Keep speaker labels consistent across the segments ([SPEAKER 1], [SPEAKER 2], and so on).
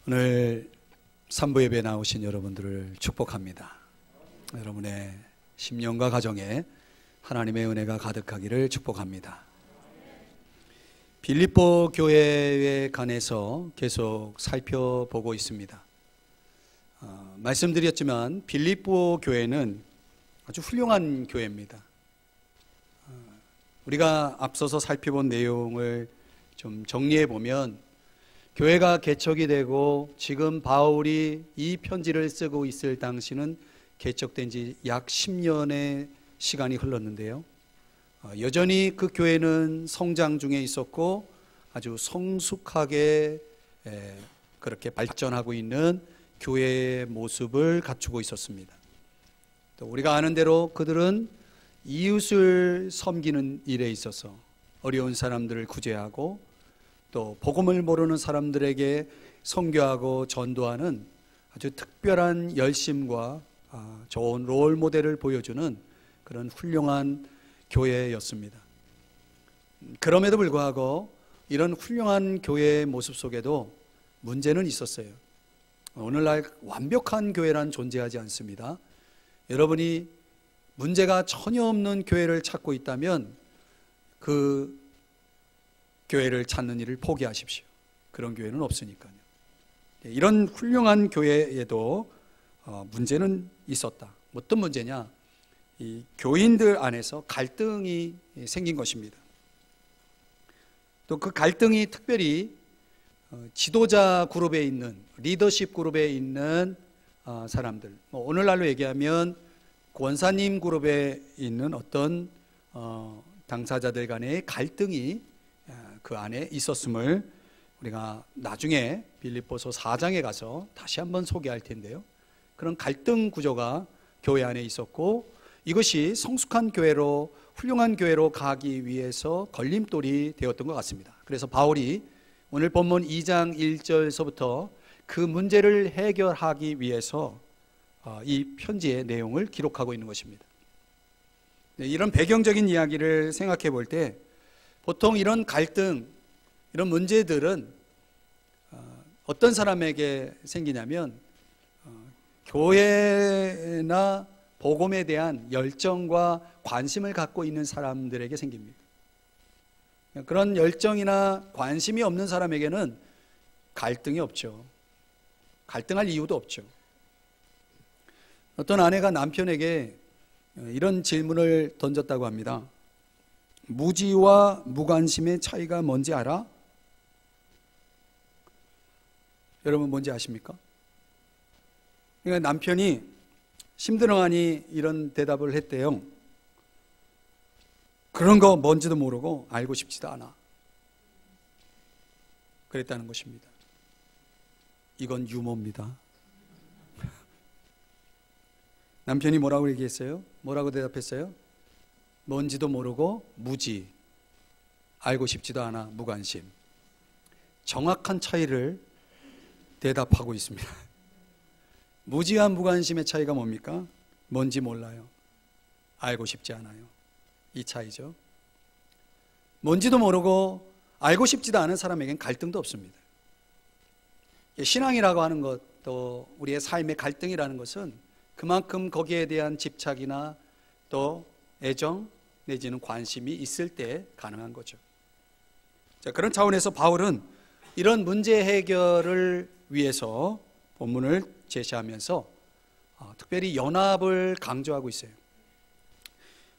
[SPEAKER 1] 오늘 3부 예배에 나오신 여러분들을 축복합니다. 여러분의 심령과 가정에 하나님의 은혜가 가득하기를 축복합니다. 빌립보 교회에 관해서 계속 살펴보고 있습니다. 말씀드렸지만 빌립보 교회는 아주 훌륭한 교회입니다. 우리가 앞서서 살펴본 내용을 좀 정리해 보면, 교회가 개척이 되고 지금 바울이 이 편지를 쓰고 있을 당시는 개척된 지 약 10년의 시간이 흘렀는데요, 여전히 그 교회는 성장 중에 있었고 아주 성숙하게 그렇게 발전하고 있는 교회의 모습을 갖추고 있었습니다. 또 우리가 아는 대로 그들은 이웃을 섬기는 일에 있어서 어려운 사람들을 구제하고 또 복음을 모르는 사람들에게 선교하고 전도하는 아주 특별한 열심과 좋은 롤 모델을 보여주는 그런 훌륭한 교회였습니다. 그럼에도 불구하고 이런 훌륭한 교회의 모습 속에도 문제는 있었어요. 오늘날 완벽한 교회란 존재하지 않습니다. 여러분이 문제가 전혀 없는 교회를 찾고 있다면 그 교회를 찾는 일을 포기하십시오. 그런 교회는 없으니까요. 이런 훌륭한 교회에도 문제는 있었다. 어떤 문제냐? 이 교인들 안에서 갈등이 생긴 것입니다. 또 그 갈등이 특별히 지도자 그룹에 있는, 리더십 그룹에 있는 사람들, 오늘날로 얘기하면 권사님 그룹에 있는 어떤 당사자들 간의 갈등이 그 안에 있었음을 우리가 나중에 빌립보서 4장에 가서 다시 한번 소개할 텐데요, 그런 갈등 구조가 교회 안에 있었고, 이것이 성숙한 교회로, 훌륭한 교회로 가기 위해서 걸림돌이 되었던 것 같습니다. 그래서 바울이 오늘 본문 2장 1절서부터 그 문제를 해결하기 위해서 이 편지의 내용을 기록하고 있는 것입니다. 이런 배경적인 이야기를 생각해 볼 때, 보통 이런 갈등, 이런 문제들은 어떤 사람에게 생기냐면 교회나 복음에 대한 열정과 관심을 갖고 있는 사람들에게 생깁니다. 그런 열정이나 관심이 없는 사람에게는 갈등이 없죠. 갈등할 이유도 없죠. 어떤 아내가 남편에게 이런 질문을 던졌다고 합니다. 무지와 무관심의 차이가 뭔지 알아? 여러분 뭔지 아십니까? 그러니까 남편이 심드렁하니 이런 대답을 했대요. 그런 거 뭔지도 모르고 알고 싶지도 않아. 그랬다는 것입니다. 이건 유머입니다. 남편이 뭐라고 얘기했어요? 뭐라고 대답했어요? 뭔지도 모르고 무지, 알고 싶지도 않아, 무관심. 정확한 차이를 대답하고 있습니다. 무지와 무관심의 차이가 뭡니까? 뭔지 몰라요, 알고 싶지 않아요. 이 차이죠. 뭔지도 모르고 알고 싶지도 않은 사람에겐 갈등도 없습니다. 신앙이라고 하는 것, 또 우리의 삶의 갈등이라는 것은 그만큼 거기에 대한 집착이나 또 애정 내지는 관심이 있을 때 가능한 거죠. 자, 그런 차원에서 바울은 이런 문제 해결을 위해서 본문을 제시하면서 특별히 연합을 강조하고 있어요.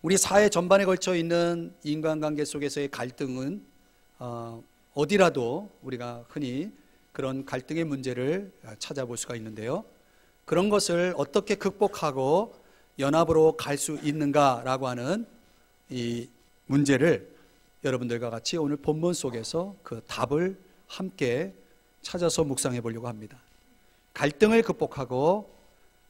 [SPEAKER 1] 우리 사회 전반에 걸쳐 있는 인간관계 속에서의 갈등은 어디라도 우리가 흔히 그런 갈등의 문제를 찾아볼 수가 있는데요, 그런 것을 어떻게 극복하고 연합으로 갈 수 있는가라고 하는 이 문제를 여러분들과 같이 오늘 본문 속에서 그 답을 함께 찾아서 묵상해 보려고 합니다. 갈등을 극복하고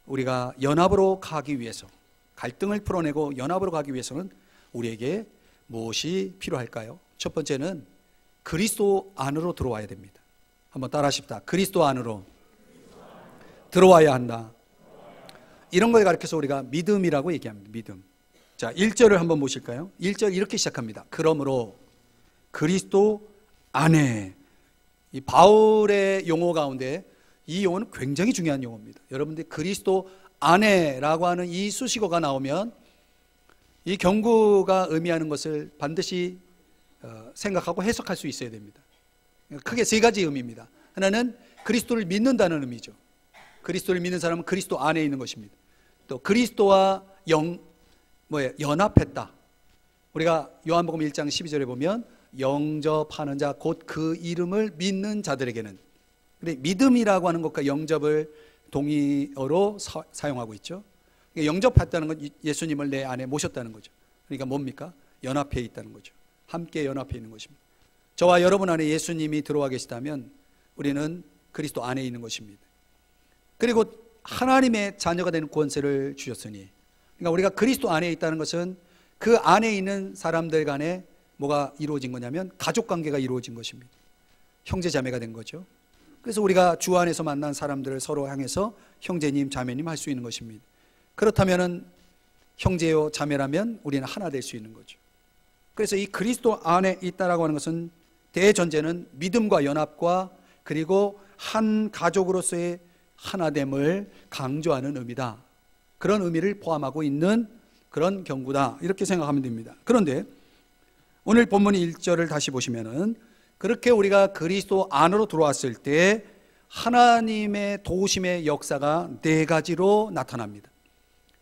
[SPEAKER 1] 우리가 연합으로 가기 위해서, 갈등을 풀어내고 연합으로 가기 위해서는 우리에게 무엇이 필요할까요? 첫 번째는 그리스도 안으로 들어와야 됩니다. 한번 따라 하십시다. 그리스도 안으로 들어와야 한다. 이런 걸 가르쳐서 우리가 믿음이라고 얘기합니다. 믿음. 자, 1절을 한번 보실까요? 1절 이렇게 시작합니다. 그러므로 그리스도 안에, 이 바울의 용어 가운데 이 용어는 굉장히 중요한 용어입니다. 여러분들이 그리스도 안에라고 하는 이 수식어가 나오면 이 경구가 의미하는 것을 반드시 생각하고 해석할 수 있어야 됩니다. 크게 세 가지 의미입니다. 하나는 그리스도를 믿는다는 의미죠. 그리스도를 믿는 사람은 그리스도 안에 있는 것입니다. 또 그리스도와 연합했다. 우리가 요한복음 1장 12절에 보면 영접하는 자 곧 그 이름을 믿는 자들에게는, 근데 믿음이라고 하는 것과 영접을 동의어로 사용하고 있죠. 영접했다는 건 예수님을 내 안에 모셨다는 거죠. 그러니까 뭡니까? 연합해 있다는 거죠. 함께 연합해 있는 것입니다. 저와 여러분 안에 예수님이 들어와 계시다면 우리는 그리스도 안에 있는 것입니다. 그리고 하나님의 자녀가 되는 권세를 주셨으니, 그러니까 우리가 그리스도 안에 있다는 것은 그 안에 있는 사람들 간에 뭐가 이루어진 거냐면 가족관계가 이루어진 것입니다. 형제자매가 된 거죠. 그래서 우리가 주 안에서 만난 사람들을 서로 향해서 형제님 자매님 할 수 있는 것입니다. 그렇다면 형제요 자매라면 우리는 하나 될 수 있는 거죠. 그래서 이 그리스도 안에 있다라고 하는 것은 대전제는 믿음과 연합과 그리고 한 가족으로서의 하나됨을 강조하는 의미다. 그런 의미를 포함하고 있는 그런 경구다. 이렇게 생각하면 됩니다. 그런데 오늘 본문 1절을 다시 보시면은 그렇게 우리가 그리스도 안으로 들어왔을 때 하나님의 도우심의 역사가 네 가지로 나타납니다.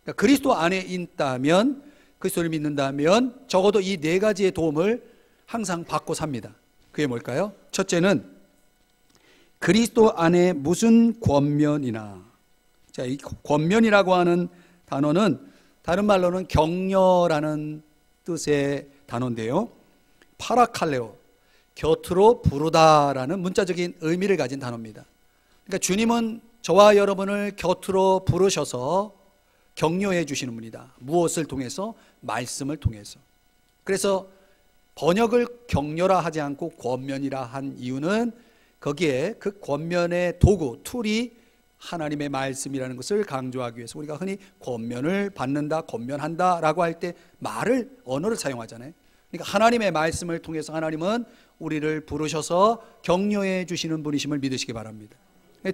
[SPEAKER 1] 그러니까 그리스도 안에 있다면, 그리스도를 믿는다면 적어도 이 네 가지의 도움을 항상 받고 삽니다. 그게 뭘까요? 첫째는 그리스도 안에 무슨 권면이나, 자, 이 권면이라고 하는 단어는 다른 말로는 격려라는 뜻의 단어인데요, 파라칼레오, 곁으로 부르다라는 문자적인 의미를 가진 단어입니다. 그러니까 주님은 저와 여러분을 곁으로 부르셔서 격려해 주시는 분이다. 무엇을 통해서? 말씀을 통해서. 그래서 번역을 격려라 하지 않고 권면이라 한 이유는 거기에 그 권면의 도구, 툴이 하나님의 말씀이라는 것을 강조하기 위해서 우리가 흔히 권면을 받는다, 권면한다 라고 할 때 언어를 사용하잖아요. 그러니까 하나님의 말씀을 통해서 하나님은 우리를 부르셔서 격려해 주시는 분이심을 믿으시기 바랍니다.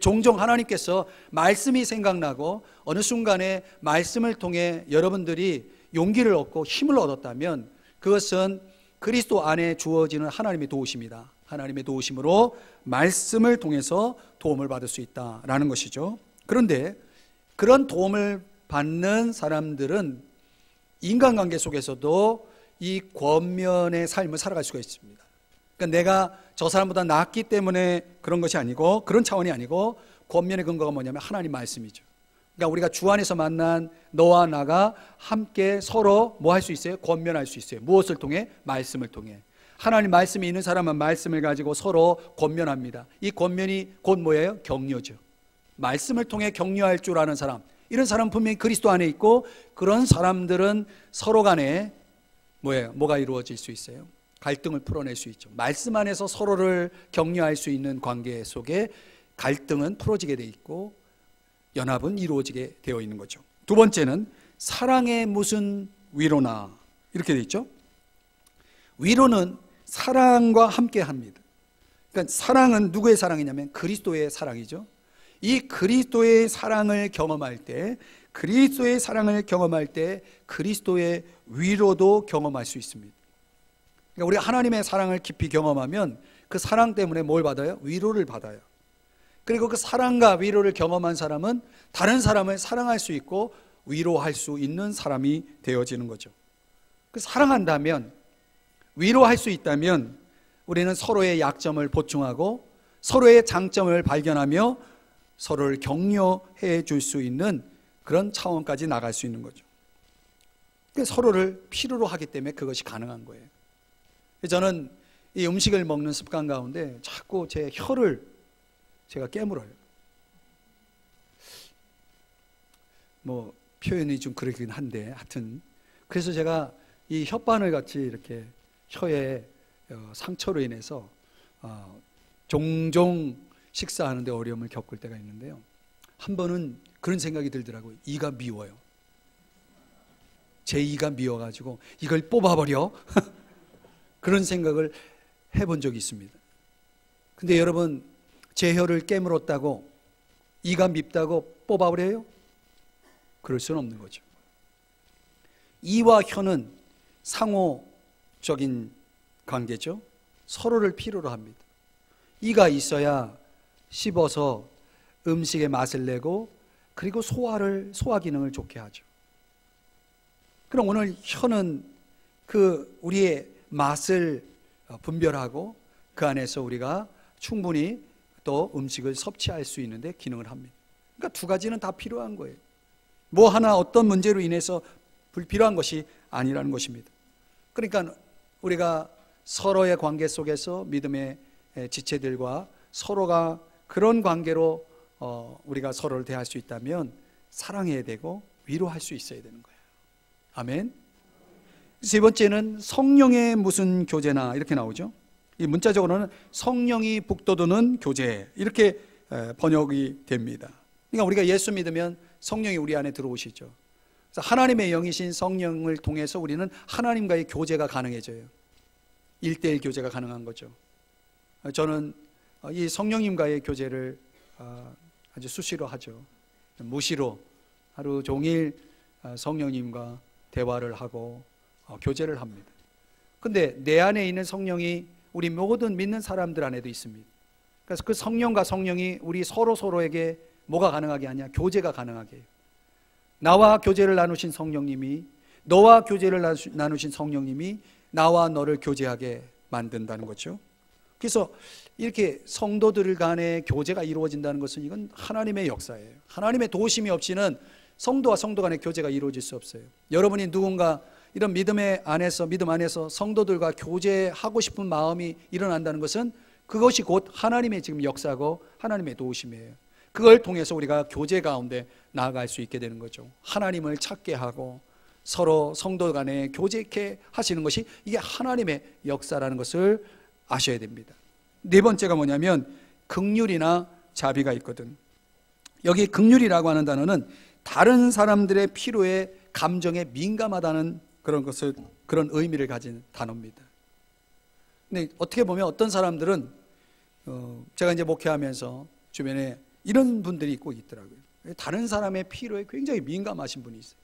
[SPEAKER 1] 종종 하나님께서 말씀이 생각나고 어느 순간에 말씀을 통해 여러분들이 용기를 얻고 힘을 얻었다면 그것은 그리스도 안에 주어지는 하나님의 도우심이다. 하나님의 도우심으로 말씀을 통해서 도움을 받을 수 있다라는 것이죠. 그런데 그런 도움을 받는 사람들은 인간관계 속에서도 이 권면의 삶을 살아갈 수가 있습니다. 그러니까 내가 저 사람보다 낫기 때문에 그런 것이 아니고, 그런 차원이 아니고, 권면의 근거가 뭐냐면 하나님 말씀이죠. 그러니까 우리가 주 안에서 만난 너와 나가 함께 서로 뭐 할 수 있어요? 권면할 수 있어요. 무엇을 통해? 말씀을 통해. 하나님 말씀이 있는 사람은 말씀을 가지고 서로 권면합니다. 이 권면이 곧 뭐예요? 격려죠. 말씀을 통해 격려할 줄 아는 사람, 이런 사람은 분명히 그리스도 안에 있고, 그런 사람들은 서로 간에 뭐가 이루어질 수 있어요? 갈등을 풀어낼 수 있죠. 말씀 안에서 서로를 격려할 수 있는 관계 속에 갈등은 풀어지게 돼 있고 연합은 이루어지게 되어 있는 거죠. 두 번째는 사랑의 무슨 위로나, 이렇게 돼 있죠. 위로는 사랑과 함께 합니다. 그러니까 사랑은 누구의 사랑이냐면 그리스도의 사랑이죠. 이 그리스도의 사랑을 경험할 때, 그리스도의 사랑을 경험할 때 그리스도의 위로도 경험할 수 있습니다. 그러니까 우리가 하나님의 사랑을 깊이 경험하면 그 사랑 때문에 뭘 받아요? 위로를 받아요. 그리고 그 사랑과 위로를 경험한 사람은 다른 사람을 사랑할 수 있고 위로할 수 있는 사람이 되어지는 거죠. 그 사랑한다면, 위로할 수 있다면 우리는 서로의 약점을 보충하고 서로의 장점을 발견하며 서로를 격려해 줄 수 있는 그런 차원까지 나갈 수 있는 거죠. 그러니까 서로를 필요로 하기 때문에 그것이 가능한 거예요. 저는 이 음식을 먹는 습관 가운데 자꾸 제 혀를 제가 깨물어요. 뭐 표현이 좀 그러긴 한데 하여튼 그래서 제가 이 혓바늘 같이 이렇게 혀에 상처로 인해서 종종 식사하는데 어려움을 겪을 때가 있는데요. 한 번은 그런 생각이 들더라고요. 이가 미워요. 제 이가 미워가지고 이걸 뽑아버려. 그런 생각을 해본 적이 있습니다. 근데 여러분, 제 혀를 깨물었다고 이가 밉다고 뽑아버려요? 그럴 수는 없는 거죠. 이와 혀는 상호적인 관계죠. 서로를 필요로 합니다. 이가 있어야 씹어서 음식의 맛을 내고 그리고 소화 기능을 좋게 하죠. 그럼 오늘 혀는 그 우리의 맛을 분별하고 그 안에서 우리가 충분히 또 음식을 섭취할 수 있는데 기능을 합니다. 그러니까 두 가지는 다 필요한 거예요. 뭐 하나 어떤 문제로 인해서 불필요한 것이 아니라는 것입니다. 그러니까 우리가 서로의 관계 속에서 믿음의 지체들과 서로가 그런 관계로 우리가 서로를 대할 수 있다면 사랑해야 되고 위로할 수 있어야 되는 거예요. 아멘. 세 번째는 성령의 무슨 교제나 이렇게 나오죠. 이 문자적으로는 성령이 북돋우는 교제 이렇게 번역이 됩니다. 그러니까 우리가 예수 믿으면 성령이 우리 안에 들어오시죠. 그래서 하나님의 영이신 성령을 통해서 우리는 하나님과의 교제가 가능해져요. 1:1 교제가 가능한 거죠. 저는 이 성령님과의 교제를 아주 수시로 하죠. 무시로 하루 종일 성령님과 대화를 하고 교제를 합니다. 근데 내 안에 있는 성령이 우리 모든 믿는 사람들 안에도 있습니다. 그래서 그 성령과 성령이 우리 서로에게 뭐가 가능하게 하냐? 교제가 가능하게 해요. 나와 교제를 나누신 성령님이, 너와 교제를 나누신 성령님이 나와 너를 교제하게 만든다는 거죠. 그래서 이렇게 성도들 간의 교제가 이루어진다는 것은 이건 하나님의 역사예요. 하나님의 도우심이 없이는 성도와 성도 간의 교제가 이루어질 수 없어요. 여러분이 누군가 이런 믿음 안에서 성도들과 교제하고 싶은 마음이 일어난다는 것은 그것이 곧 하나님의 지금 역사고 하나님의 도우심이에요. 그걸 통해서 우리가 교제 가운데 나아갈 수 있게 되는 거죠. 하나님을 찾게 하고 서로 성도 간에 교제케 하시는 것이 이게 하나님의 역사라는 것을 아셔야 됩니다. 네 번째가 뭐냐면 긍휼이나 자비가 있거든. 여기 긍휼이라고 하는 단어는 다른 사람들의 필요에 감정에 민감하다는 그런 의미를 가진 단어입니다. 근데 어떻게 보면 어떤 사람들은 제가 이제 목회하면서 주변에 이런 분들이 꼭 있더라고요. 다른 사람의 필요에 굉장히 민감하신 분이 있어요.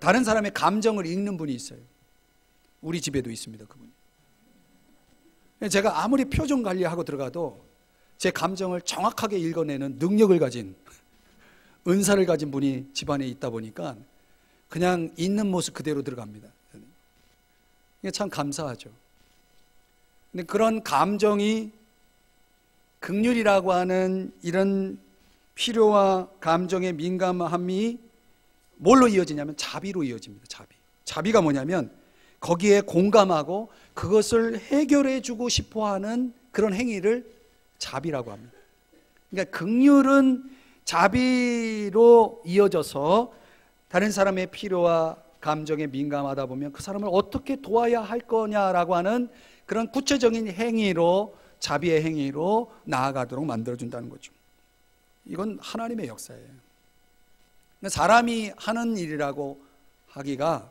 [SPEAKER 1] 다른 사람의 감정을 읽는 분이 있어요. 우리 집에도 있습니다, 그분이. 제가 아무리 표정 관리하고 들어가도 제 감정을 정확하게 읽어내는 능력을 가진 은사를 가진 분이 집안에 있다 보니까 그냥 있는 모습 그대로 들어갑니다. 이게 참 감사하죠. 근데 그런 감정이 긍휼이라고 하는 이런 필요와 감정의 민감함이 뭘로 이어지냐면 자비로 이어집니다. 자비가 뭐냐면 거기에 공감하고 그것을 해결해 주고 싶어하는 그런 행위를 자비라고 합니다. 그러니까 긍휼은 자비로 이어져서 다른 사람의 필요와 감정에 민감하다 보면 그 사람을 어떻게 도와야 할 거냐라고 하는 그런 구체적인 행위로, 자비의 행위로 나아가도록 만들어준다는 거죠. 이건 하나님의 역사예요. 사람이 하는 일이라고 하기가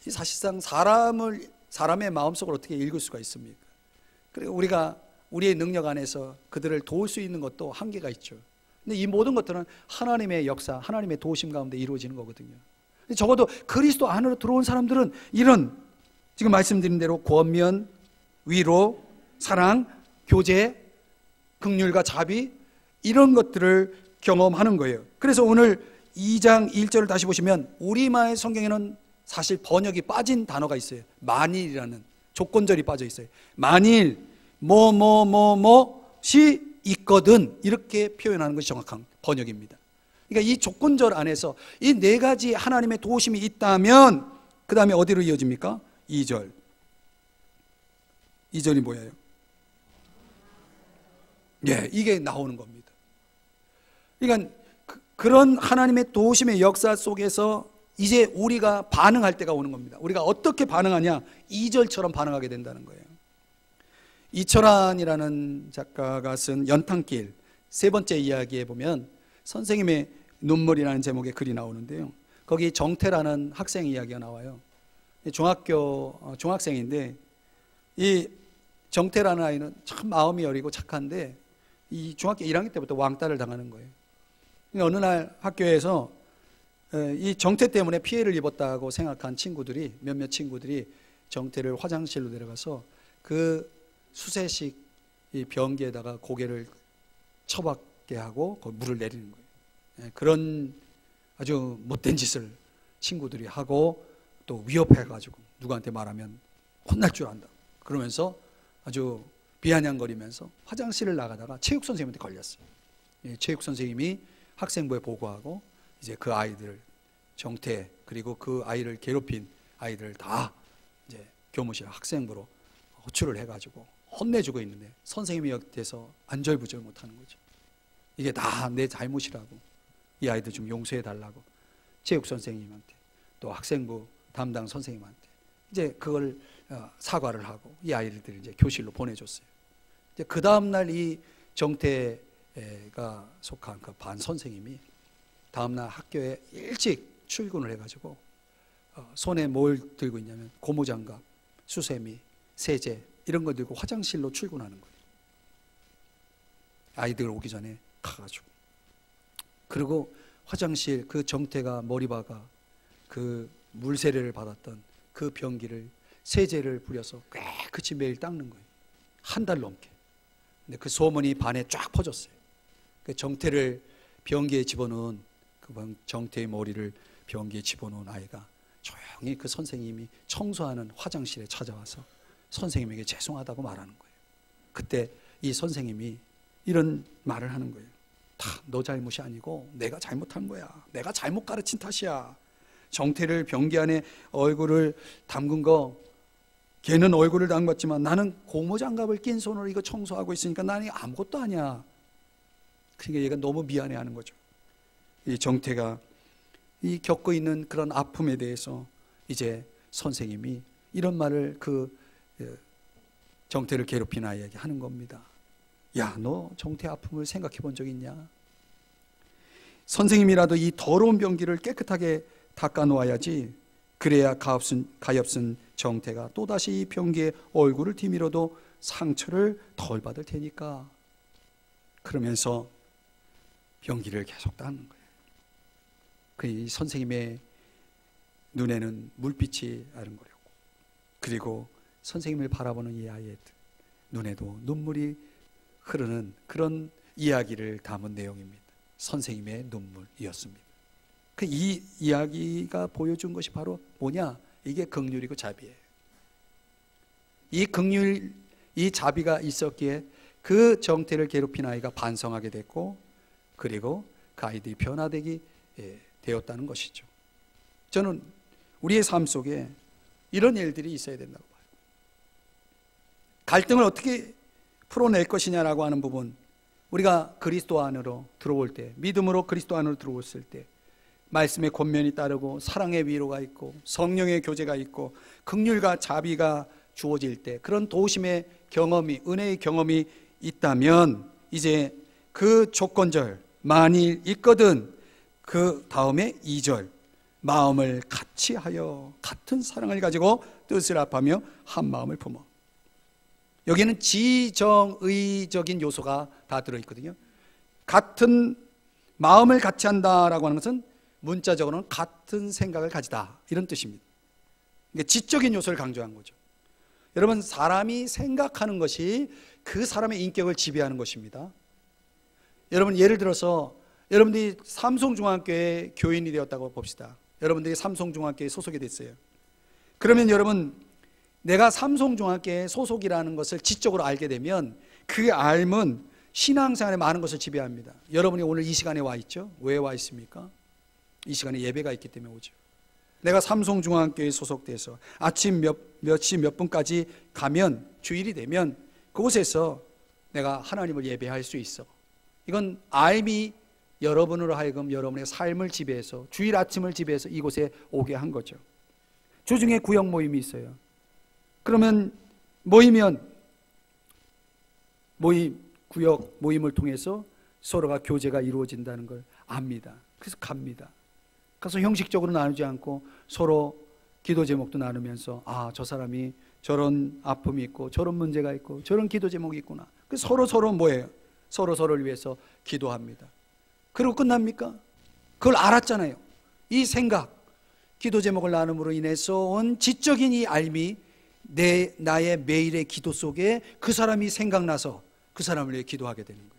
[SPEAKER 1] 사실상 사람의 마음속을 어떻게 읽을 수가 있습니까? 그리고 우리가 우리의 능력 안에서 그들을 도울 수 있는 것도 한계가 있죠. 근데 이 모든 것들은 하나님의 역사, 하나님의 도우심 가운데 이루어지는 거거든요. 적어도 그리스도 안으로 들어온 사람들은 이런 지금 말씀드린 대로 권면, 위로, 사랑, 교제, 긍휼과 자비 이런 것들을 경험하는 거예요. 그래서 오늘 2장 1절을 다시 보시면 우리마의 성경에는 사실 번역이 빠진 단어가 있어요. 만일이라는 조건절이 빠져 있어요. 만일 뭐뭐뭐뭐시 있거든 이렇게 표현하는 것이 정확한 번역입니다. 그러니까 이 조건절 안에서 이 네 가지 하나님의 도우심이 있다면 그 다음에 어디로 이어집니까? 2절. 2절이 뭐예요? 예, 이게 나오는 겁니다. 그러니까 그런 하나님의 도우심의 역사 속에서 이제 우리가 반응할 때가 오는 겁니다. 우리가 어떻게 반응하냐? 2절처럼 반응하게 된다는 거예요. 이철환이라는 작가가 쓴 연탄길 세 번째 이야기에 보면 선생님의 눈물이라는 제목의 글이 나오는데요. 거기 정태라는 학생 이야기가 나와요. 중학생인데 이 정태라는 아이는 참 마음이 여리고 착한데 이 중학교 1학년 때부터 왕따를 당하는 거예요. 어느 날 학교에서 이 정태 때문에 피해를 입었다고 생각한 친구들이, 몇몇 친구들이 정태를 화장실로 데려가서 그 수세식 이 변기에다가 고개를 처박게 하고 물을 내리는 거예요. 그런 아주 못된 짓을 친구들이 하고 또 위협해가지고 누구한테 말하면 혼날 줄 안다 그러면서 아주 비아냥거리면서 화장실을 나가다가 체육 선생님한테 걸렸어요. 체육 선생님이 학생부에 보고하고 이제 그 아이들 정태 그리고 그 아이를 괴롭힌 아이들 다 이제 교무실 학생부로 호출을 해가지고 혼내주고 있는데 선생님이 옆에서 안절부절 못하는 거죠. 이게 다 내 잘못이라고, 이 아이들 좀 용서해 달라고 체육 선생님한테 또 학생부 담당 선생님한테 이제 그걸 사과를 하고 이 아이들을 이제 교실로 보내줬어요. 이제 그 다음 날 이 정태가 속한 그 반 선생님이 다음 날 학교에 일찍 출근을 해가지고 손에 뭘 들고 있냐면 고무장갑, 수세미, 세제 이런 거 들고 화장실로 출근하는 거예요. 아이들 오기 전에 가가지고. 그리고 화장실 그 정태가 머리 박아 그 물세례를 받았던 그 변기를 세제를 뿌려서 깨끗이 매일 닦는 거예요. 한 달 넘게. 근데 그 소문이 반에 쫙 퍼졌어요. 그 정태를 변기에 집어넣은 그 정태의 머리를 변기에 집어넣은 아이가 조용히 그 선생님이 청소하는 화장실에 찾아와서 선생님에게 죄송하다고 말하는 거예요. 그때 이 선생님이 이런 말을 하는 거예요. 다 너 잘못이 아니고 내가 잘못한 거야. 내가 잘못 가르친 탓이야. 정태를 변기 안에 얼굴을 담근 거, 걔는 얼굴을 담갔지만 나는 고무장갑을 낀 손으로 이거 청소하고 있으니까 나는 아무것도 아니야. 그러니까 얘가 너무 미안해하는 거죠. 이 정태가 이 겪고 있는 그런 아픔에 대해서 이제 선생님이 이런 말을 그 정태를 괴롭힌 아이에게 하는 겁니다. 야, 너 정태 아픔을 생각해 본 적 있냐? 선생님이라도 이 더러운 변기를 깨끗하게 닦아 놓아야지. 그래야 가엾은 정태가 또다시 이 변기에 얼굴을 디밀어도 상처를 덜 받을 테니까. 그러면서 변기를 계속 닦는 거예요. 그 선생님의 눈에는 물빛이 아른거렸고, 그리고 선생님을 바라보는 이 아이의 눈에도 눈물이 흐르는 그런 이야기를 담은 내용입니다. 선생님의 눈물이었습니다. 그 이 이야기가 보여준 것이 바로 뭐냐? 이게 긍휼이고 자비예요. 이 긍휼, 이 자비가 있었기에 그 정태를 괴롭힌 아이가 반성하게 됐고, 그리고 그 아이들이 변화되기 되었다는 것이죠. 저는 우리의 삶 속에 이런 일들이 있어야 된다고 봐요. 갈등을 어떻게 풀어낼 것이냐라고 하는 부분, 우리가 그리스도 안으로 들어올 때, 믿음으로 그리스도 안으로 들어왔을 때 말씀의 권면이 따르고 사랑의 위로가 있고 성령의 교제가 있고 긍휼과 자비가 주어질 때, 그런 도우심의 경험이, 은혜의 경험이 있다면 이제 그 조건절 만일 있거든 그 다음에 2절 마음을 같이 하여 같은 사랑을 가지고 뜻을 합하며 한 마음을 품어. 여기는 지정의적인 요소가 다 들어있거든요. 같은 마음을 같이 한다라고 하는 것은 문자적으로는 같은 생각을 가지다 이런 뜻입니다. 지적인 요소를 강조한 거죠. 여러분, 사람이 생각하는 것이 그 사람의 인격을 지배하는 것입니다. 여러분, 예를 들어서 여러분들이 삼성중학교에 교인이 되었다고 봅시다. 여러분들이 삼성중학교에 소속이 됐어요. 그러면 여러분, 내가 삼성중학교에 소속이라는 것을 지적으로 알게 되면 그 알면 신앙생활에 많은 것을 지배합니다. 여러분이 오늘 이 시간에 와 있죠? 왜 와 있습니까? 이 시간에 예배가 있기 때문에 오죠. 내가 삼성중학교에 소속돼서 아침 몇 시 몇 분까지 가면, 주일이 되면 그곳에서 내가 하나님을 예배할 수 있어. 이건 알미 여러분으로 하여금 여러분의 삶을 지배해서, 주일 아침을 지배해서 이곳에 오게 한 거죠. 주중에 구역 모임이 있어요. 그러면 구역 모임을 통해서 서로가 교제가 이루어진다는 걸 압니다. 그래서 갑니다. 가서 형식적으로 나누지 않고 서로 기도 제목도 나누면서, 아, 저 사람이 저런 아픔이 있고 저런 문제가 있고 저런 기도 제목이 있구나. 그래서 서로 뭐예요? 서로를 위해서 기도합니다. 그리고 끝납니까? 그걸 알았잖아요. 이 생각, 기도 제목을 나눔으로 인해서 온 지적인 이 알미, 나의 매일의 기도 속에 그 사람이 생각나서 그 사람을 위해 기도하게 되는 거예요.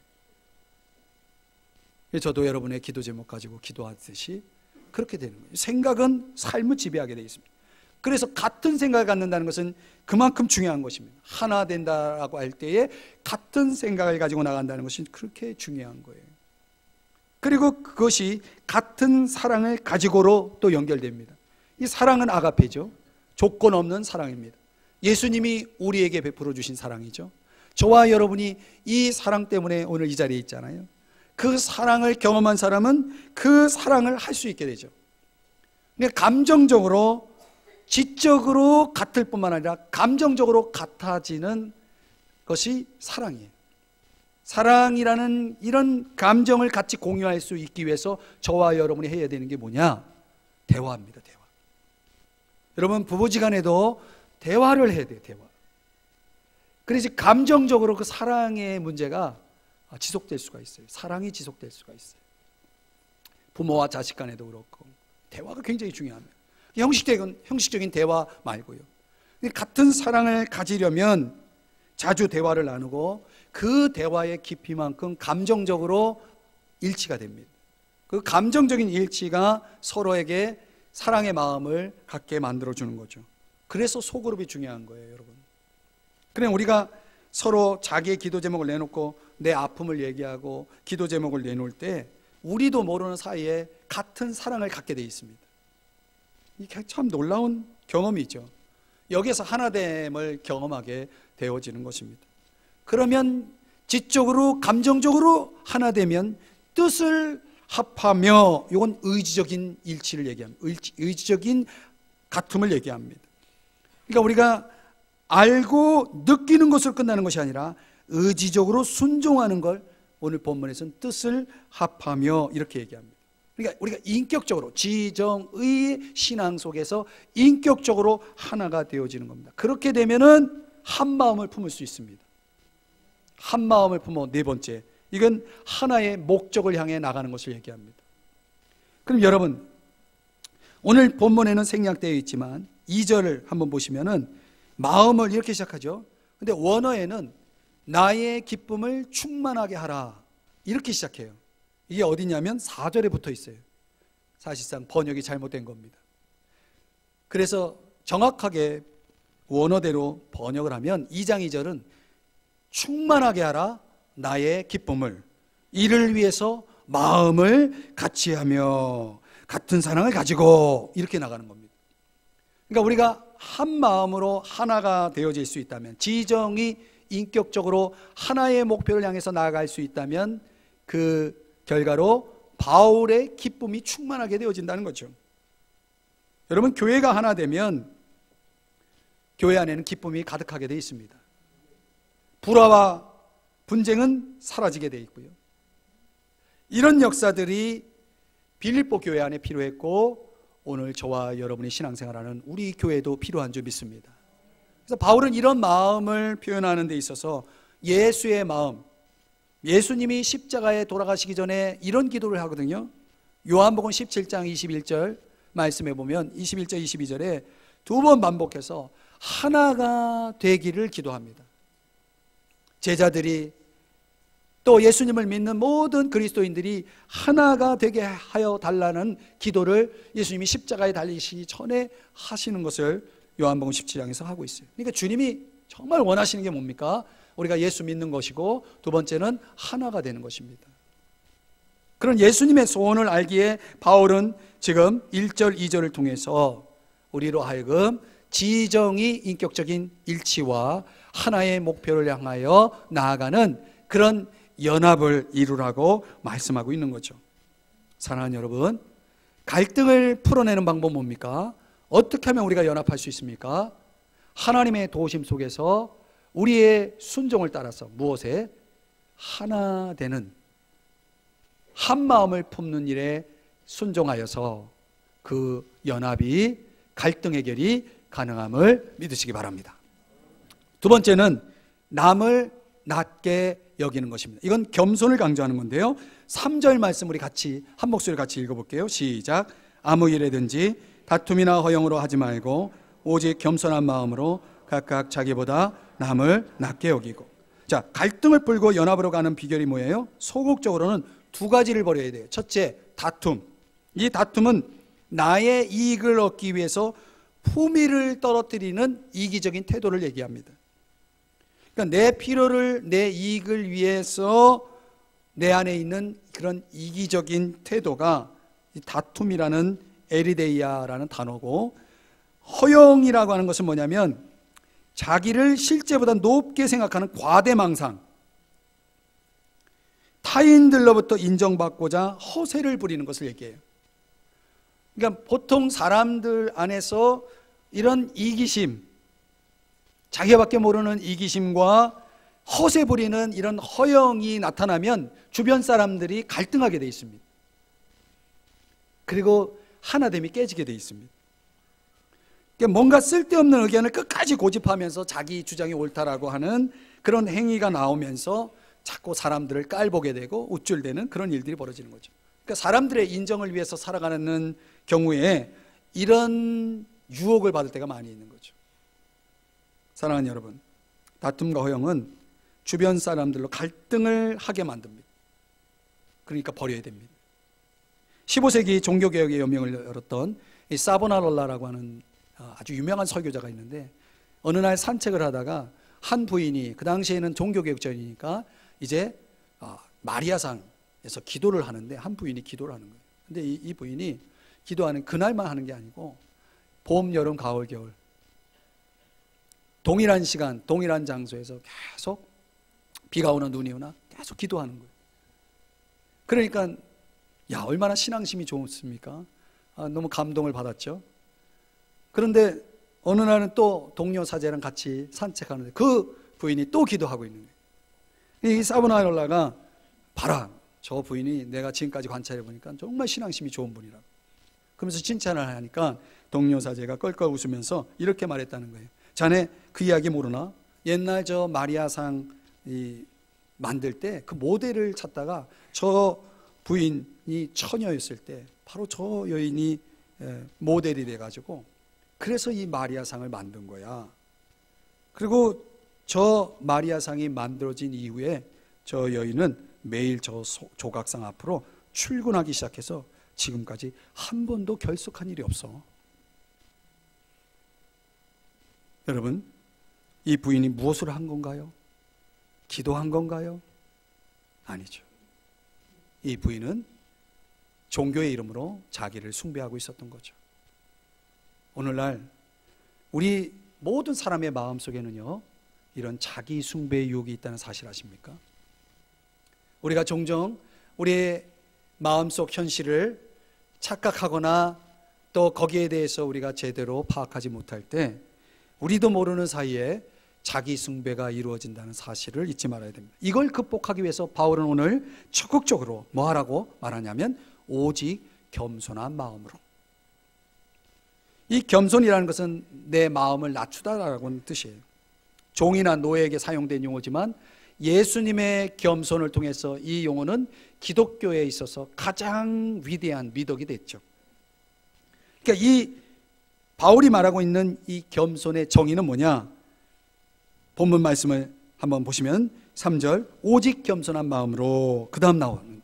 [SPEAKER 1] 저도 여러분의 기도 제목 가지고 기도하듯이 그렇게 되는 거예요. 생각은 삶을 지배하게 되어 있습니다. 그래서 같은 생각을 갖는다는 것은 그만큼 중요한 것입니다. 하나 된다라고 할 때에 같은 생각을 가지고 나간다는 것이 그렇게 중요한 거예요. 그리고 그것이 같은 사랑을 가지고로 또 연결됩니다. 이 사랑은 아가페죠. 조건 없는 사랑입니다. 예수님이 우리에게 베풀어 주신 사랑이죠. 저와 여러분이 이 사랑 때문에 오늘 이 자리에 있잖아요. 그 사랑을 경험한 사람은 그 사랑을 할 수 있게 되죠. 그러니까 감정적으로, 지적으로 같을 뿐만 아니라 감정적으로 같아지는 것이 사랑이에요. 사랑이라는 이런 감정을 같이 공유할 수 있기 위해서 저와 여러분이 해야 되는 게 뭐냐? 대화입니다. 대화. 여러분, 부부지간에도 대화를 해야 돼요. 대화. 그래서 감정적으로 그 사랑의 문제가 지속될 수가 있어요. 사랑이 지속될 수가 있어요. 부모와 자식 간에도 그렇고 대화가 굉장히 중요합니다. 형식적인 대화 말고요. 같은 사랑을 가지려면 자주 대화를 나누고 그 대화의 깊이만큼 감정적으로 일치가 됩니다. 그 감정적인 일치가 서로에게 사랑의 마음을 갖게 만들어주는 거죠. 그래서 소그룹이 중요한 거예요, 여러분. 그럼 우리가 서로 자기의 기도 제목을 내놓고 내 아픔을 얘기하고 기도 제목을 내놓을 때 우리도 모르는 사이에 같은 사랑을 갖게 돼 있습니다. 이게 참 놀라운 경험이죠. 여기에서 하나됨을 경험하게 되어지는 것입니다. 그러면 지적으로 감정적으로 하나되면 뜻을 합하며, 이건 의지적인 일치를 얘기합니다. 의지적인 같음을 얘기합니다. 그러니까 우리가 알고 느끼는 것으로 끝나는 것이 아니라 의지적으로 순종하는 걸 오늘 본문에서는 뜻을 합하며 이렇게 얘기합니다. 그러니까 우리가 인격적으로 지정의 신앙 속에서 인격적으로 하나가 되어지는 겁니다. 그렇게 되면은 한 마음을 품을 수 있습니다. 한 마음을 품어, 네 번째, 이건 하나의 목적을 향해 나가는 것을 얘기합니다. 그럼 여러분, 오늘 본문에는 생략되어 있지만 2절을 한번 보시면은 마음을 이렇게 시작하죠. 근데 원어에는 나의 기쁨을 충만하게 하라 이렇게 시작해요. 이게 어디냐면 4절에 붙어 있어요. 사실상 번역이 잘못된 겁니다. 그래서 정확하게 원어대로 번역을 하면 2장 2절은 충만하게 하라 나의 기쁨을, 이를 위해서 마음을 같이 하며 같은 사랑을 가지고 이렇게 나가는 겁니다. 그러니까 우리가 한 마음으로 하나가 되어질 수 있다면, 지정이 인격적으로 하나의 목표를 향해서 나아갈 수 있다면 그 결과로 바울의 기쁨이 충만하게 되어진다는 거죠. 여러분, 교회가 하나 되면 교회 안에는 기쁨이 가득하게 되어 있습니다. 불화와 분쟁은 사라지게 되어 있고요. 이런 역사들이 빌립보 교회 안에 필요했고 오늘 저와 여러분이 신앙생활하는 우리 교회도 필요한 줄 믿습니다. 그래서 바울은 이런 마음을 표현하는 데 있어서 예수의 마음, 예수님이 십자가에 돌아가시기 전에 이런 기도를 하거든요. 요한복음 17장 21절 말씀해 보면 21절 22절에 두 번 반복해서 하나가 되기를 기도합니다. 제자들이 또 예수님을 믿는 모든 그리스도인들이 하나가 되게 하여 달라는 기도를 예수님이 십자가에 달리시기 전에 하시는 것을 요한복음 17장에서 하고 있어요. 그러니까 주님이 정말 원하시는 게 뭡니까? 우리가 예수 믿는 것이고, 두 번째는 하나가 되는 것입니다. 그런 예수님의 소원을 알기에 바울은 지금 1절 2절을 통해서 우리로 하여금 지정이 인격적인 일치와 하나의 목표를 향하여 나아가는 그런 연합을 이루라고 말씀하고 있는 거죠. 사랑하는 여러분, 갈등을 풀어내는 방법은 뭡니까? 어떻게 하면 우리가 연합할 수 있습니까? 하나님의 도우심 속에서 우리의 순종을 따라서 무엇에? 하나 되는, 한 마음을 품는 일에 순종하여서 그 연합이, 갈등 해결이 가능함을 믿으시기 바랍니다. 두 번째는 남을 낮게 여기는 것입니다. 이건 겸손을 강조하는 건데요. 3절 말씀 우리 같이 한 목소리 같이 읽어볼게요. 시작. 아무 일에든지 다툼이나 허영으로 하지 말고 오직 겸손한 마음으로 각각 자기보다 남을 낮게 여기고. 자, 갈등을 풀고 연합으로 가는 비결이 뭐예요? 소극적으로는 두 가지를 버려야 돼요. 첫째, 다툼. 이 다툼은 나의 이익을 얻기 위해서 품위를 떨어뜨리는 이기적인 태도를 얘기합니다. 그러니까 내 필요를, 내 이익을 위해서 내 안에 있는 그런 이기적인 태도가 이 다툼이라는 에리데이아라는 단어고, 허영이라고 하는 것은 뭐냐면 자기를 실제보다 높게 생각하는 과대망상, 타인들로부터 인정받고자 허세를 부리는 것을 얘기해요. 그러니까 보통 사람들 안에서 이런 이기심, 자기밖에 모르는 이기심과 허세 부리는 이런 허영이 나타나면 주변 사람들이 갈등하게 돼 있습니다. 그리고 하나됨이 깨지게 돼 있습니다. 그러니까 뭔가 쓸데없는 의견을 끝까지 고집하면서 자기 주장이 옳다라고 하는 그런 행위가 나오면서 자꾸 사람들을 깔보게 되고 우쭐대는 그런 일들이 벌어지는 거죠. 그러니까 사람들의 인정을 위해서 살아가는 경우에 이런 유혹을 받을 때가 많이 있는 거죠. 사랑하는 여러분, 다툼과 허영은 주변 사람들로 갈등을 하게 만듭니다. 그러니까 버려야 됩니다. 15세기 종교개혁의 여명을 열었던 이 사보나롤라라고 하는 아주 유명한 설교자가 있는데, 어느 날 산책을 하다가 한 부인이, 그 당시에는 종교개혁 전이니까 이제 마리아상에서 기도를 하는데, 한 부인이 기도를 하는 거예요. 근데 이 부인이 기도하는 그날만 하는 게 아니고 봄, 여름, 가을, 겨울 동일한 시간, 동일한 장소에서 계속 비가 오나 눈이 오나 계속 기도하는 거예요. 그러니까 야, 얼마나 신앙심이 좋습니까? 너무 감동을 받았죠. 그런데 어느 날은 또 동료 사제랑 같이 산책하는데 그 부인이 또 기도하고 있는 거예요. 이 사보나롤라가, 봐라, 저 부인이 내가 지금까지 관찰해 보니까 정말 신앙심이 좋은 분이라고. 그러면서 칭찬을 하니까 동료 사제가 껄껄 웃으면서 이렇게 말했다는 거예요. 자네 그 이야기 모르나? 옛날 저 마리아상 만들 때 그 모델을 찾다가 저 부인이 처녀였을 때 바로 저 여인이 모델이 돼가지고 그래서 이 마리아상을 만든 거야. 그리고 저 마리아상이 만들어진 이후에 저 여인은 매일 저 조각상 앞으로 출근하기 시작해서 지금까지 한 번도 결석한 일이 없어. 여러분, 이 부인이 무엇을 한 건가요? 기도한 건가요? 아니죠. 이 부인은 종교의 이름으로 자기를 숭배하고 있었던 거죠. 오늘날 우리 모든 사람의 마음속에는요, 이런 자기 숭배의 유혹이 있다는 사실 아십니까? 우리가 종종 우리의 마음속 현실을 착각하거나 또 거기에 대해서 우리가 제대로 파악하지 못할 때 우리도 모르는 사이에 자기 숭배가 이루어진다는 사실을 잊지 말아야 됩니다. 이걸 극복하기 위해서 바울은 오늘 적극적으로 뭐 하라고 말하냐면 오직 겸손한 마음으로. 이 겸손이라는 것은 내 마음을 낮추다라고 하는 뜻이에요. 종이나 노예에게 사용된 용어지만 예수님의 겸손을 통해서 이 용어는 기독교에 있어서 가장 위대한 미덕이 됐죠. 그러니까 이 바울이 말하고 있는 이 겸손의 정의는 뭐냐? 본문 말씀을 한번 보시면 3절 오직 겸손한 마음으로, 그 다음 나오는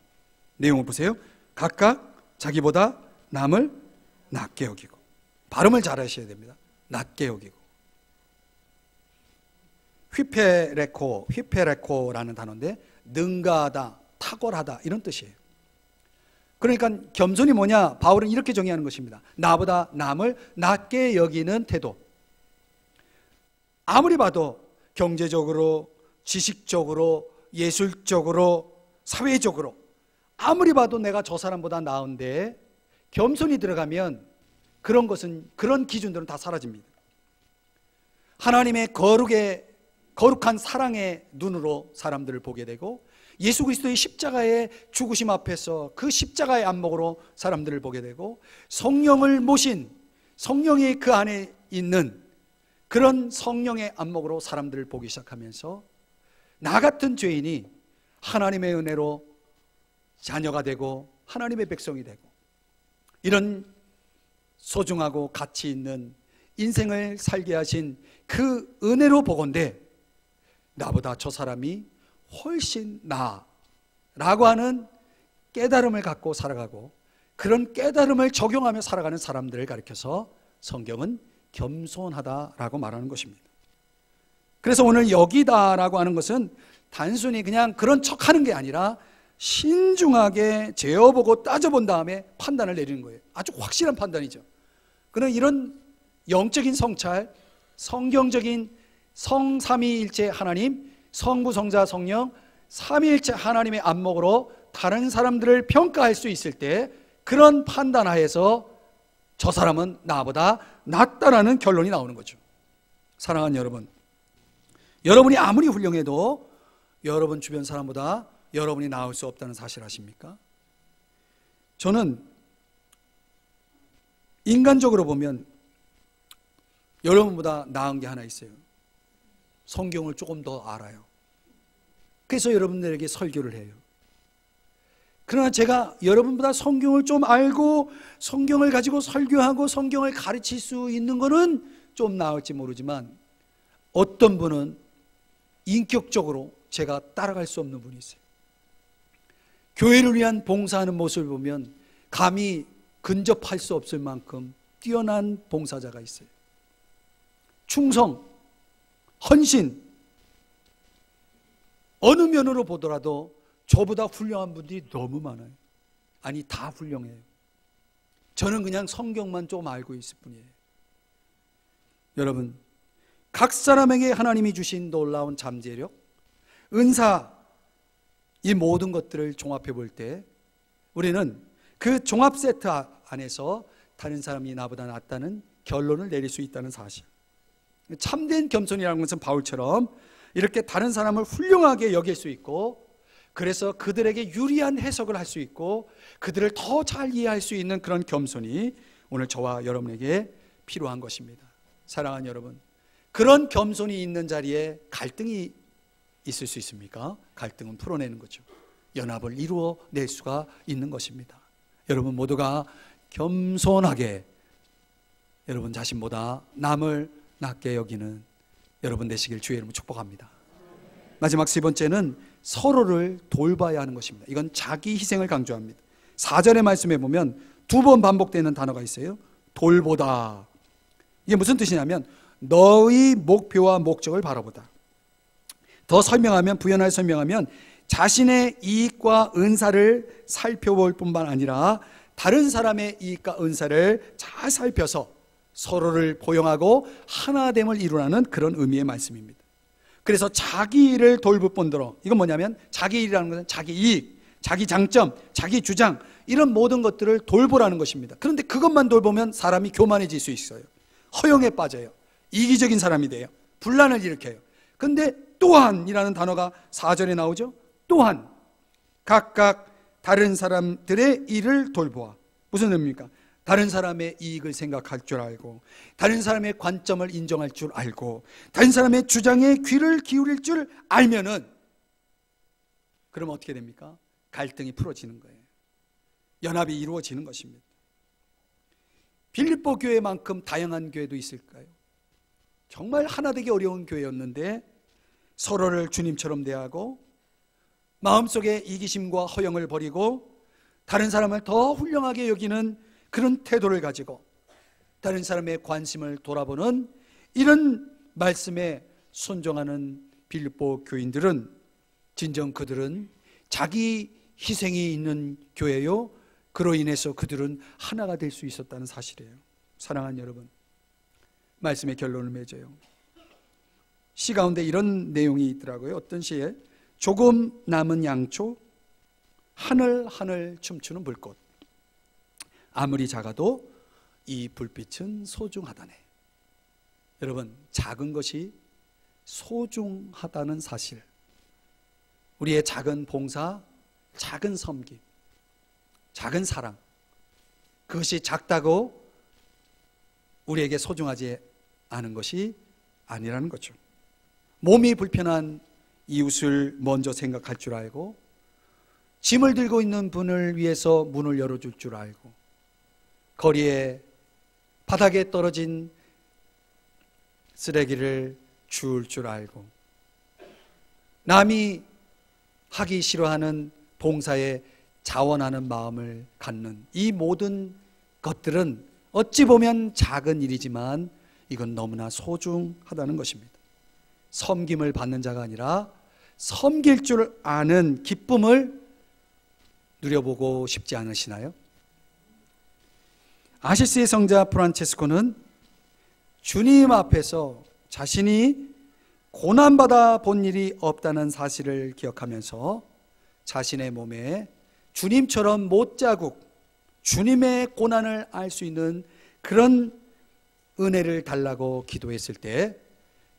[SPEAKER 1] 내용을 보세요. 각각 자기보다 남을 낮게 여기고. 발음을 잘 하셔야 됩니다. 낮게 여기고. 휘페레코라는 단어인데 능가하다, 탁월하다 이런 뜻이에요. 그러니까 겸손이 뭐냐? 바울은 이렇게 정의하는 것입니다. 나보다 남을 낮게 여기는 태도. 아무리 봐도 경제적으로, 지식적으로, 예술적으로, 사회적으로 아무리 봐도 내가 저 사람보다 나은데 겸손이 들어가면 그런 것은, 그런 기준들은 다 사라집니다. 하나님의 거룩한 사랑의 눈으로 사람들을 보게 되고 예수 그리스도의 십자가의 죽으심 앞에서 그 십자가의 안목으로 사람들을 보게 되고 성령을 모신, 성령이 그 안에 있는 그런 성령의 안목으로 사람들을 보기 시작하면서 나 같은 죄인이 하나님의 은혜로 자녀가 되고 하나님의 백성이 되고 이런 소중하고 가치 있는 인생을 살게 하신 그 은혜로 보건대 나보다 저 사람이 훨씬 나라고 하는 깨달음을 갖고 살아가고 그런 깨달음을 적용하며 살아가는 사람들을 가리켜서 성경은 겸손하다라고 말하는 것입니다. 그래서 오늘 여기다라고 하는 것은 단순히 그냥 그런 척하는 게 아니라 신중하게 재어보고 따져본 다음에 판단을 내리는 거예요. 아주 확실한 판단이죠. 그는 이런 영적인 성찰, 성경적인 성삼위일체 하나님, 성부, 성자, 성령 삼위일체 하나님의 안목으로 다른 사람들을 평가할 수 있을 때 그런 판단하에서 저 사람은 나보다 낫다라는 결론이 나오는 거죠. 사랑하는 여러분, 여러분이 아무리 훌륭해도 여러분 주변 사람보다 여러분이 나을 수 없다는 사실 아십니까? 저는 인간적으로 보면 여러분보다 나은 게 하나 있어요. 성경을 조금 더 알아요. 그래서 여러분들에게 설교를 해요. 그러나 제가 여러분보다 성경을 좀 알고 성경을 가지고 설교하고 성경을 가르칠 수 있는 것은 좀 나을지 모르지만 어떤 분은 인격적으로 제가 따라갈 수 없는 분이 있어요. 교회를 위한 봉사하는 모습을 보면 감히 근접할 수 없을 만큼 뛰어난 봉사자가 있어요. 충성, 헌신, 어느 면으로 보더라도 저보다 훌륭한 분들이 너무 많아요. 아니 다 훌륭해요. 저는 그냥 성경만 좀 알고 있을 뿐이에요. 여러분, 각 사람에게 하나님이 주신 놀라운 잠재력, 은사, 이 모든 것들을 종합해 볼 때 우리는 그 종합 세트 안에서 다른 사람이 나보다 낫다는 결론을 내릴 수 있다는 사실. 참된 겸손이라는 것은 바울처럼 이렇게 다른 사람을 훌륭하게 여길 수 있고 그래서 그들에게 유리한 해석을 할 수 있고 그들을 더 잘 이해할 수 있는 그런 겸손이 오늘 저와 여러분에게 필요한 것입니다. 사랑하는 여러분, 그런 겸손이 있는 자리에 갈등이 있을 수 있습니까? 갈등은 풀어내는 거죠. 연합을 이루어낼 수가 있는 것입니다. 여러분 모두가 겸손하게 여러분 자신보다 남을 낮게 여기는 여러분 되시길 주의 이름으로 축복합니다. 마지막 세 번째는 서로를 돌봐야 하는 것입니다. 이건 자기 희생을 강조합니다. 4절의 말씀에 보면 두 번 반복되는 단어가 있어요. 돌보다. 이게 무슨 뜻이냐면 너의 목표와 목적을 바라보다. 더 설명하면, 부연하여 설명하면 자신의 이익과 은사를 살펴볼 뿐만 아니라 다른 사람의 이익과 은사를 잘 살펴서 서로를 포용하고 하나됨을 이루라는 그런 의미의 말씀입니다. 그래서 자기 일을 돌볼 뿐더러, 이건 뭐냐면 자기 일이라는 것은 자기 이익, 자기 장점, 자기 주장 이런 모든 것들을 돌보라는 것입니다. 그런데 그것만 돌보면 사람이 교만해질 수 있어요. 허영에 빠져요. 이기적인 사람이 돼요. 분란을 일으켜요. 그런데 또한이라는 단어가 4절에 나오죠. 또한 각각 다른 사람들의 일을 돌보아. 무슨 의미입니까? 다른 사람의 이익을 생각할 줄 알고 다른 사람의 관점을 인정할 줄 알고 다른 사람의 주장에 귀를 기울일 줄 알면은 그러면 어떻게 됩니까? 갈등이 풀어지는 거예요. 연합이 이루어지는 것입니다. 빌립보 교회만큼 다양한 교회도 있을까요? 정말 하나 되기 어려운 교회였는데 서로를 주님처럼 대하고 마음속에 이기심과 허영을 버리고 다른 사람을 더 훌륭하게 여기는 그런 태도를 가지고 다른 사람의 관심을 돌아보는 이런 말씀에 순종하는 빌립보 교인들은 진정 그들은 자기 희생이 있는 교회요, 그로 인해서 그들은 하나가 될 수 있었다는 사실이에요. 사랑하는 여러분, 말씀의 결론을 맺어요. 시 가운데 이런 내용이 있더라고요. 어떤 시에 조금 남은 양초, 하늘 하늘 춤추는 불꽃, 아무리 작아도 이 불빛은 소중하다네. 여러분, 작은 것이 소중하다는 사실, 우리의 작은 봉사, 작은 섬김, 작은 사랑, 그것이 작다고 우리에게 소중하지 않은 것이 아니라는 거죠. 몸이 불편한 이웃을 먼저 생각할 줄 알고, 짐을 들고 있는 분을 위해서 문을 열어줄 줄 알고, 거리에 바닥에 떨어진 쓰레기를 주울 줄 알고, 남이 하기 싫어하는 봉사에 자원하는 마음을 갖는 이 모든 것들은 어찌 보면 작은 일이지만 이건 너무나 소중하다는 것입니다. 섬김을 받는 자가 아니라 섬길 줄 아는 기쁨을 누려보고 싶지 않으시나요? 아시스의 성자 프란체스코는 주님 앞에서 자신이 고난받아 본 일이 없다는 사실을 기억하면서 자신의 몸에 주님처럼 못자국, 주님의 고난을 알 수 있는 그런 은혜를 달라고 기도했을 때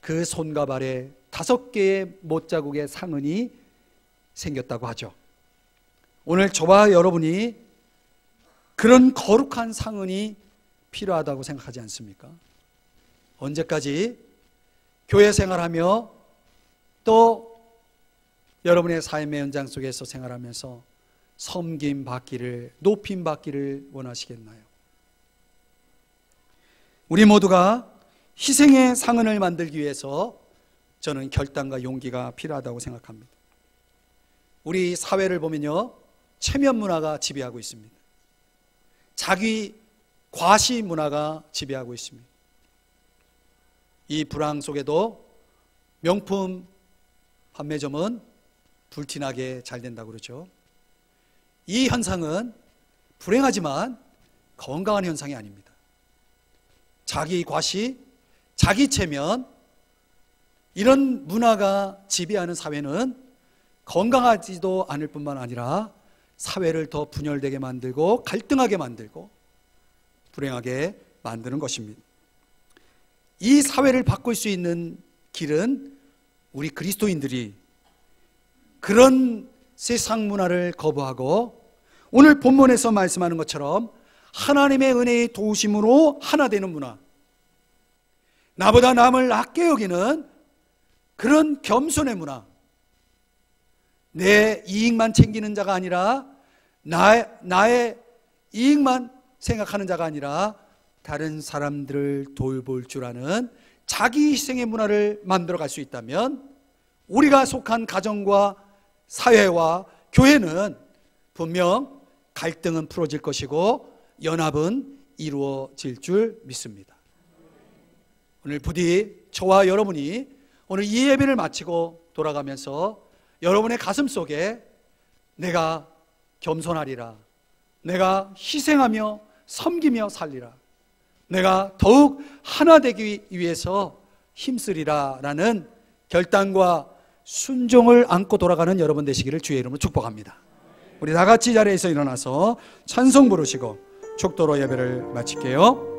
[SPEAKER 1] 그 손과 발에 5개의 못자국의 상흔이 생겼다고 하죠. 오늘 저와 여러분이 그런 거룩한 상흔이 필요하다고 생각하지 않습니까? 언제까지 교회 생활하며 또 여러분의 삶의 현장 속에서 생활하면서 섬김 받기를, 높임 받기를 원하시겠나요? 우리 모두가 희생의 상흔을 만들기 위해서 저는 결단과 용기가 필요하다고 생각합니다. 우리 사회를 보면요, 체면 문화가 지배하고 있습니다. 자기 과시 문화가 지배하고 있습니다. 이 불황 속에도 명품 판매점은 불티나게 잘 된다고 그러죠. 이 현상은 불행하지만 건강한 현상이 아닙니다. 자기 과시, 자기 체면, 이런 문화가 지배하는 사회는 건강하지도 않을 뿐만 아니라 사회를 더 분열되게 만들고 갈등하게 만들고 불행하게 만드는 것입니다. 이 사회를 바꿀 수 있는 길은 우리 그리스도인들이 그런 세상 문화를 거부하고 오늘 본문에서 말씀하는 것처럼 하나님의 은혜의 도우심으로 하나 되는 문화, 나보다 남을 낮게 여기는 그런 겸손의 문화, 내 이익만 챙기는 자가 아니라 나의 이익만 생각하는 자가 아니라 다른 사람들을 돌볼 줄 아는 자기 희생의 문화를 만들어 갈 수 있다면 우리가 속한 가정과 사회와 교회는 분명 갈등은 풀어질 것이고 연합은 이루어질 줄 믿습니다. 오늘 부디 저와 여러분이 오늘 이 예배를 마치고 돌아가면서 여러분의 가슴 속에 내가 겸손하리라, 내가 희생하며 섬기며 살리라, 내가 더욱 하나 되기 위해서 힘쓰리라 라는 결단과 순종을 안고 돌아가는 여러분 되시기를 주의 이름으로 축복합니다. 우리 다 같이 자리에서 일어나서 찬송 부르시고 축도로 예배를 마칠게요.